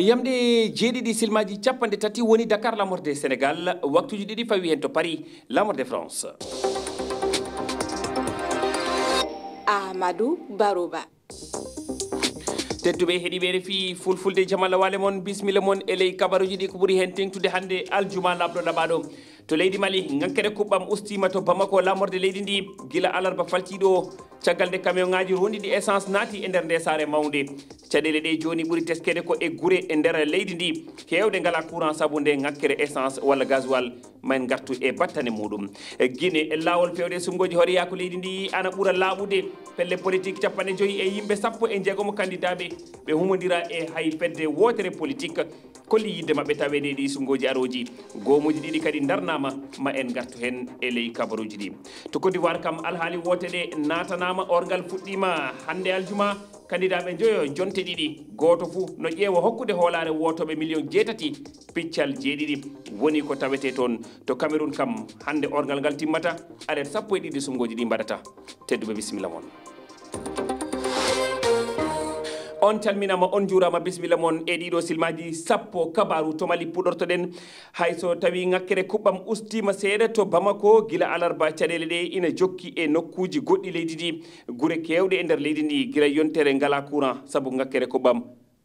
yamde jeeɗiɗi silmaji capanɗe tati woni Dakar lamorde Sénégal waktuji ɗiɗi fawi hen to Paris lamorde France. Amadou Barouba. tedduɓe heeɗiɓe refi fulfulde jamalla wale mon bismilla mon e ley kabaruji ɗi ko ɓuuri hen tengtude hande aljuma labɗo ɗaɓaɗo to leydi Mali ngankere kuɓɓam ustima to Bamako lamorde leydi ndi gila alarba faltiɗo caggal de camion ngaji rondiɗi essence naati e nder nde saare mawde caɗele ɗe joni ɓuuri teskede ko e guure e nder leydi ndi hewde ngala courant saabu nde ngakkere essence walla gasoil man gartu e battane muɗum guine e lawol fewde sungoji horeya ko leydi ndi ana ɓuura laaɓude pelle politique capanɗe joyyi e yimɓe sappo e jeegomo candidat ɓe humodira e hay fedde wotere politique kolli yidde mabɓe tawede ɗi sungoji aroji gomuji ɗiɗi kadi darnama ma en gartu hen e ley kabaruji ɗi to Côte d'Ivoire kam alhaali wote ɗe natanama orgal fuɗɗima hande aljuma candidat ɓe joyo jonte ɗiɗi goto fou no ƴeewa hokkude hoolare wotoɓe million jeetati piccal jeeɗiɗi woni ko tawete toon to Cameroun kam hande orgal ngal timmata aɗen sappo e ɗiɗi sungoji ɗi mbaɗata tedduɓe bisimilla moon on calminama on juurama bisimilla moon e ɗiɗo silmaji sappo kabaru to Mali puɗortoɗen hayso tawi ngakkere kuɓɓam ustima seeɗa to Bamako gila alarba caɗele ɗe ina jokki e nokkuji goɗɗi leydi ndi guure kewɗe e nder leydi ndi gila yontere ngala courant saabu ngakkere kuɓɓam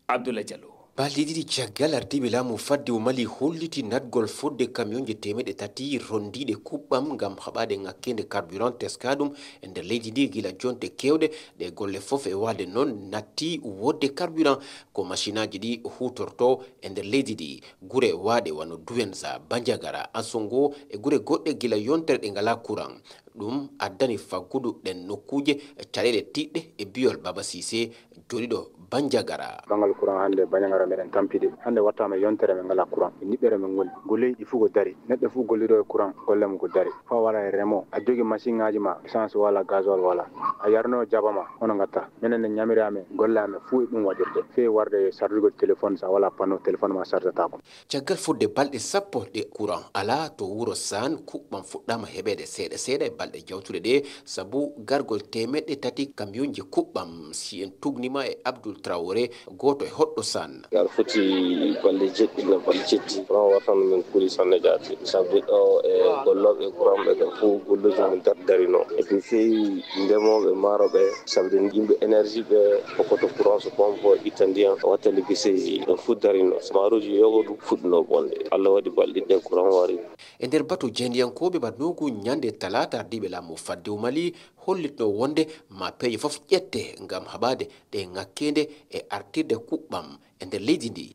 Abdoulaye Diallo balɗe ɗiɗi caggal ardiɓe laamu fadde Mali holliti natgol fodde camionje temeɗe tati rondiɗe kuɓɓam ngam haɓade ngakkende carburant teska ɗum e nder leydi ndi gila jonte kewɗe ɗe golle fof e walde noon natti wodde carburant ko machine aji ɗi hutorto e nder leydi ndi guure waɗe wano Douenza Bandiagara Ansongo e guure goɗɗe gila yontere ɗe ngala courant ɗum addani faggudu ɗen nokkuje caɗele tiɗɗe e biyol Baba Cissé joɗiɗo Bandiagara bangal courant hande Bandiagara meɗen tampide hande wattama yontere men ngala courant niɓɓere men goni golleji fu ko dari neɗɗo fu golliɗo e courant golle mum ko dari fa wala e remo a jogui machine ngaji ma essence wala gasoil wala a yarno jabama hono gatta minen ne ñamiri amen golle amen fu e ɗum waɗirte fe warde chargugol téléphone sa wala panneau téléphone ma chargetako caggal fudde balɗe sappo ɗe courant ala to wuro San kuɓɓam fuɗɗama heɓede seeɗa seeɗa e balɗe jawtuɗe ɗe saabu gargol temeɗɗe tati camionji kuɓɓam si en tugnima e Abdoul Traoré goto e hoɗɗo San ngal foti balle jeɗɗi no balle jetti courant wartan men kuuri sanne jaati saabu ɗo e golloɓe courant ɓe fof golloji men darino e puis fewi ndemoɓe maaroɓe sabu yimɓe énergie ɓe hokkoto courant so pompe itta ndiyam watta liggeseji ɗon fof darino maaroji yogo ɗum fuɗɗino bonde Allah waɗi balɗe ɗe courant wari e nder batu jendiyankoɓe badnogu ñande talata ardiɓe laamu fadde Mali hollitno wonde ma peeje fof ƴette ngam haɓade ɗe ngakkende e artirde kuɓɓam e nder leydi ndi